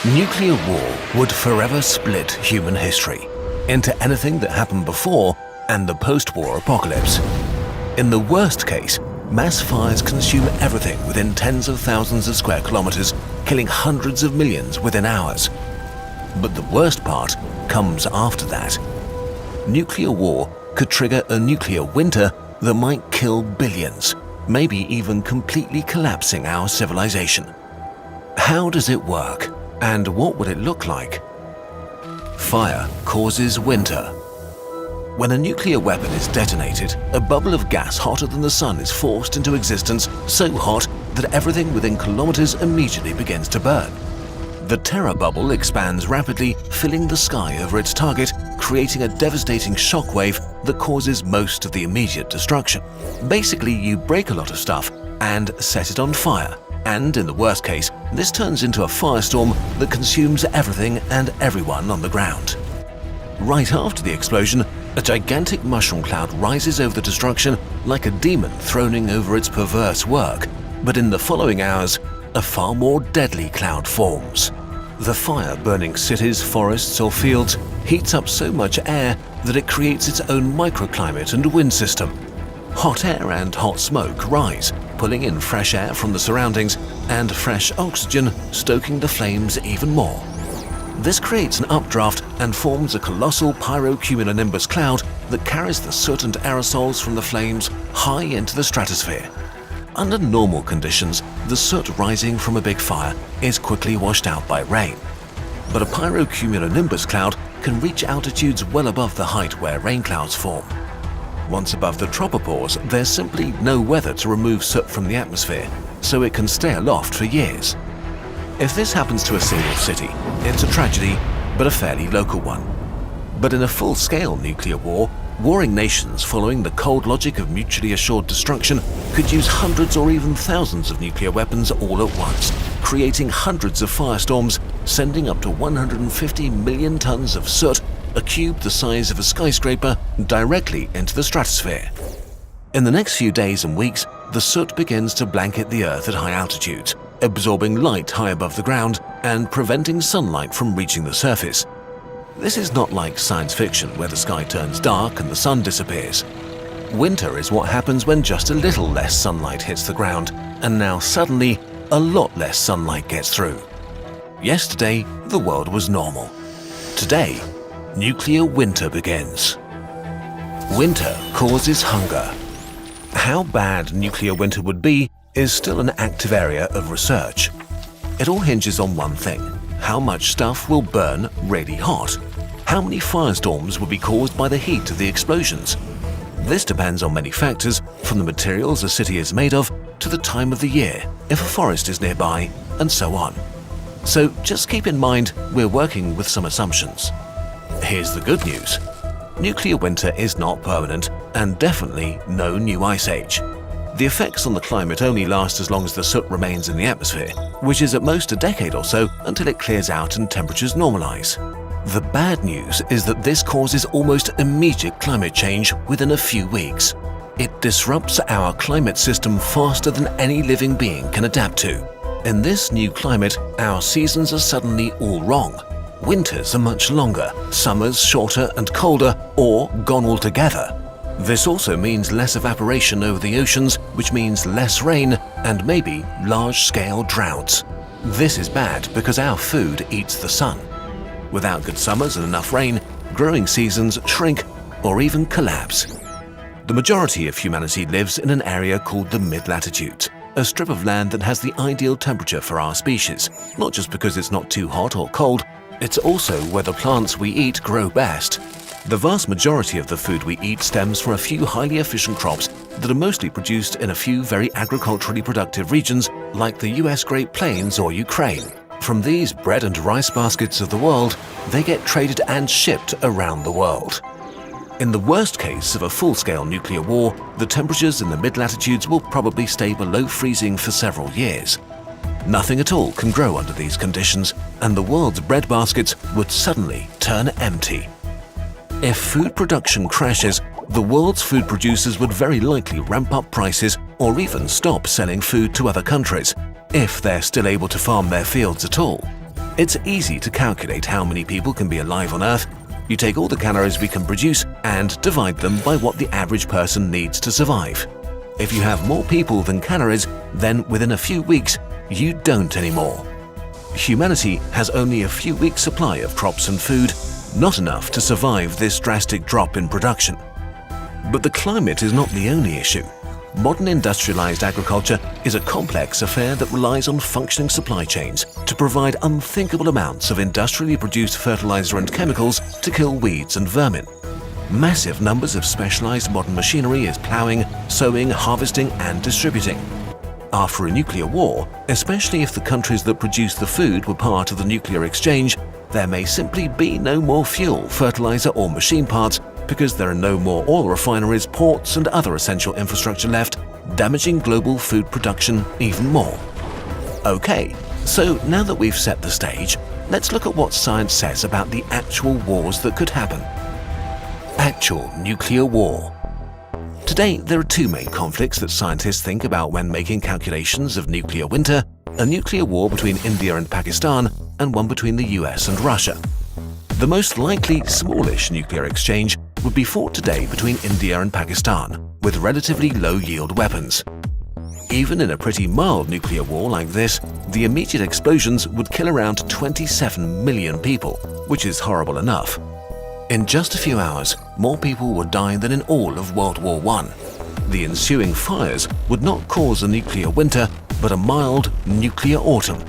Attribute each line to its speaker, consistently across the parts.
Speaker 1: Nuclear war would forever split human history into anything that happened before and the post-war apocalypse. In the worst case, mass fires consume everything within tens of thousands of square kilometers, killing hundreds of millions within hours. But the worst part comes after that. Nuclear war could trigger a nuclear winter that might kill billions, maybe even completely collapsing our civilization. How does it work? And what would it look like? Fire causes winter. When a nuclear weapon is detonated, a bubble of gas hotter than the sun is forced into existence, so hot that everything within kilometers immediately begins to burn. The terror bubble expands rapidly, filling the sky over its target, creating a devastating shockwave that causes most of the immediate destruction. Basically, you break a lot of stuff and set it on fire. And in the worst case, this turns into a firestorm that consumes everything and everyone on the ground. Right after the explosion, a gigantic mushroom cloud rises over the destruction like a demon throning over its perverse work. But in the following hours, a far more deadly cloud forms. The fire burning cities, forests or fields heats up so much air that it creates its own microclimate and wind system. Hot air and hot smoke rise, pulling in fresh air from the surroundings and fresh oxygen, stoking the flames even more. This creates an updraft and forms a colossal pyrocumulonimbus cloud that carries the soot and aerosols from the flames high into the stratosphere. Under normal conditions, the soot rising from a big fire is quickly washed out by rain. But a pyrocumulonimbus cloud can reach altitudes well above the height where rain clouds form. Once above the tropopause, there's simply no weather to remove soot from the atmosphere, so it can stay aloft for years. If this happens to a single city, it's a tragedy, but a fairly local one. But in a full-scale nuclear war, warring nations following the cold logic of mutually assured destruction could use hundreds or even thousands of nuclear weapons all at once, creating hundreds of firestorms, sending up to 150 million tons of soot, a cube the size of a skyscraper, directly into the stratosphere. In the next few days and weeks, the soot begins to blanket the Earth at high altitudes, absorbing light high above the ground and preventing sunlight from reaching the surface. This is not like science fiction where the sky turns dark and the sun disappears. Winter is what happens when just a little less sunlight hits the ground, and now suddenly a lot less sunlight gets through. Yesterday, the world was normal. Today, nuclear winter begins. Winter causes hunger. How bad nuclear winter would be is still an active area of research. It all hinges on one thing: how much stuff will burn really hot? How many firestorms will be caused by the heat of the explosions? This depends on many factors, from the materials a city is made of to the time of the year, if a forest is nearby, and so on. So just keep in mind we're working with some assumptions. Here's the good news. Nuclear winter is not permanent, and definitely no new ice age. The effects on the climate only last as long as the soot remains in the atmosphere, which is at most a decade or so until it clears out and temperatures normalize. The bad news is that this causes almost immediate climate change within a few weeks. It disrupts our climate system faster than any living being can adapt to. In this new climate, our seasons are suddenly all wrong. Winters are much longer, summers shorter and colder, or gone altogether. This also means less evaporation over the oceans, which means less rain and maybe large-scale droughts. This is bad because our food eats the sun. Without good summers and enough rain, growing seasons shrink or even collapse. The majority of humanity lives in an area called the mid-latitudes, a strip of land that has the ideal temperature for our species, not just because it's not too hot or cold, it's also where the plants we eat grow best. The vast majority of the food we eat stems from a few highly efficient crops that are mostly produced in a few very agriculturally productive regions like the US Great Plains or Ukraine. From these bread and rice baskets of the world, they get traded and shipped around the world. In the worst case of a full-scale nuclear war, the temperatures in the mid-latitudes will probably stay below freezing for several years. Nothing at all can grow under these conditions, and the world's bread baskets would suddenly turn empty. If food production crashes, the world's food producers would very likely ramp up prices or even stop selling food to other countries, if they're still able to farm their fields at all. It's easy to calculate how many people can be alive on Earth. You take all the calories we can produce and divide them by what the average person needs to survive. If you have more people than calories, then within a few weeks, you don't anymore. Humanity has only a few weeks' supply of crops and food, not enough to survive this drastic drop in production. But the climate is not the only issue. Modern industrialized agriculture is a complex affair that relies on functioning supply chains to provide unthinkable amounts of industrially produced fertilizer and chemicals to kill weeds and vermin. Massive numbers of specialized modern machinery is plowing, sowing, harvesting, and distributing. After a nuclear war, especially if the countries that produce the food were part of the nuclear exchange, there may simply be no more fuel, fertilizer, or machine parts because there are no more oil refineries, ports, and other essential infrastructure left, damaging global food production even more. Okay, so now that we've set the stage, let's look at what science says about the actual wars that could happen. Actual nuclear war. Today, there are two main conflicts that scientists think about when making calculations of nuclear winter: a nuclear war between India and Pakistan, and one between the US and Russia. The most likely smallish nuclear exchange would be fought today between India and Pakistan, with relatively low-yield weapons. Even in a pretty mild nuclear war like this, the immediate explosions would kill around 27 million people, which is horrible enough. In just a few hours, more people would die than in all of World War I. The ensuing fires would not cause a nuclear winter, but a mild nuclear autumn.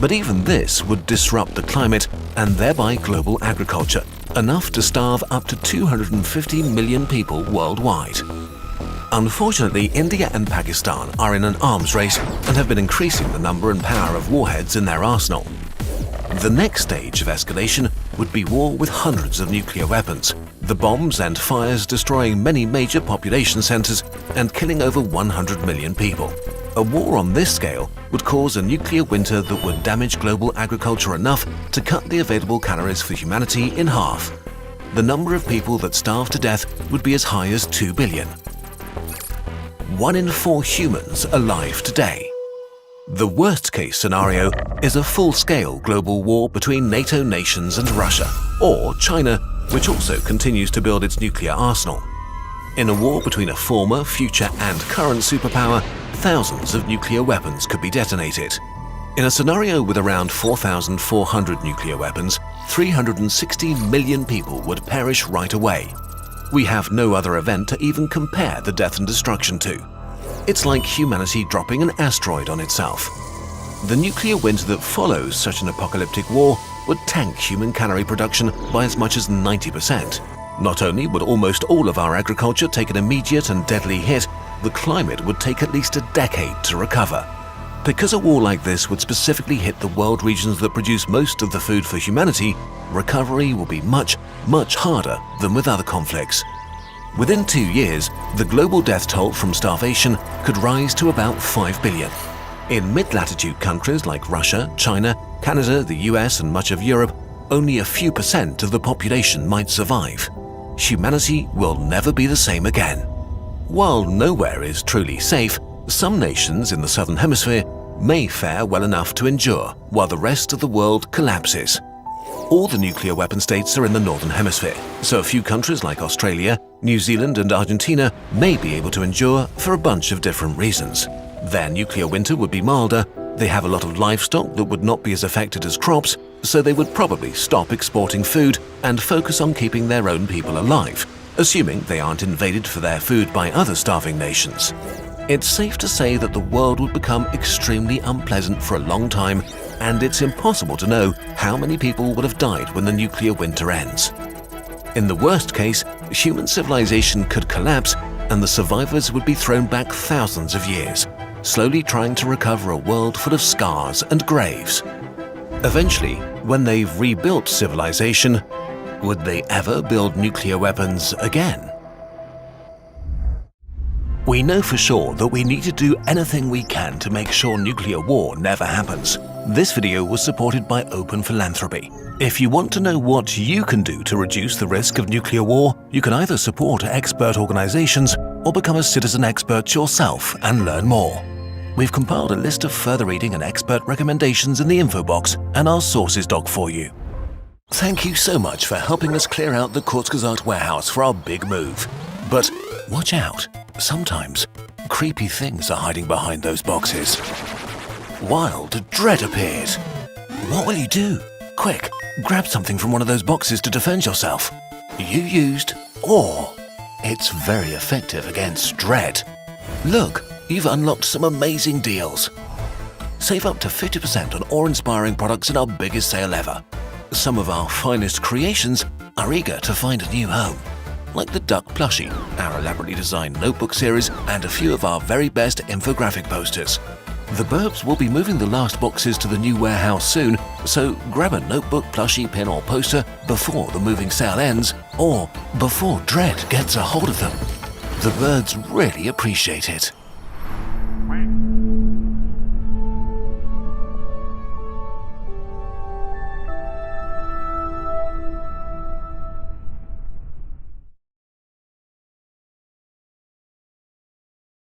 Speaker 1: But even this would disrupt the climate and thereby global agriculture, enough to starve up to 250 million people worldwide. Unfortunately, India and Pakistan are in an arms race and have been increasing the number and power of warheads in their arsenal. The next stage of escalation would be war with hundreds of nuclear weapons, the bombs and fires destroying many major population centers and killing over 100 million people. A war on this scale would cause a nuclear winter that would damage global agriculture enough to cut the available calories for humanity in half. The number of people that starve to death would be as high as 2 billion. 1 in 4 humans alive today. The worst-case scenario is a full-scale global war between NATO nations and Russia, or China, which also continues to build its nuclear arsenal. In a war between a former, future, and current superpower, thousands of nuclear weapons could be detonated. In a scenario with around 4,400 nuclear weapons, 360 million people would perish right away. We have no other event to even compare the death and destruction to. It's like humanity dropping an asteroid on itself. The nuclear winter that follows such an apocalyptic war would tank human calorie production by as much as 90%. Not only would almost all of our agriculture take an immediate and deadly hit, the climate would take at least a decade to recover. Because a war like this would specifically hit the world regions that produce most of the food for humanity, recovery will be much, much harder than with other conflicts. Within 2 years, the global death toll from starvation could rise to about 5 billion. In mid-latitude countries like Russia, China, Canada, the US, and much of Europe, only a few % of the population might survive. Humanity will never be the same again. While nowhere is truly safe, some nations in the Southern Hemisphere may fare well enough to endure while the rest of the world collapses. All the nuclear weapon states are in the Northern Hemisphere, so a few countries like Australia, New Zealand, and Argentina may be able to endure for a bunch of different reasons. Their nuclear winter would be milder, they have a lot of livestock that would not be as affected as crops, so they would probably stop exporting food and focus on keeping their own people alive, assuming they aren't invaded for their food by other starving nations. It's safe to say that the world would become extremely unpleasant for a long time, and it's impossible to know how many people would have died when the nuclear winter ends. In the worst case, human civilization could collapse and the survivors would be thrown back thousands of years, slowly trying to recover a world full of scars and graves. Eventually, when they've rebuilt civilization, would they ever build nuclear weapons again? We know for sure that we need to do anything we can to make sure nuclear war never happens. This video was supported by Open Philanthropy. If you want to know what you can do to reduce the risk of nuclear war, you can either support expert organizations or become a citizen expert yourself and learn more. We've compiled a list of further reading and expert recommendations in the info box and our sources doc for you. Thank you so much for helping us clear out the Kurzgesagt warehouse for our big move. But watch out, sometimes creepy things are hiding behind those boxes. Wild dread appears. What will you do? Quick, grab something from one of those boxes to defend yourself. You used awe. It's very effective against dread. Look, you've unlocked some amazing deals. Save up to 50% on awe-inspiring products in our biggest sale ever. Some of our finest creations are eager to find a new home, like the Duck Plushie, our elaborately designed notebook series, and a few of our very best infographic posters. The Burbs will be moving the last boxes to the new warehouse soon, so grab a notebook, plushie, pin or poster before the moving sale ends or before dread gets a hold of them. The birds really appreciate it.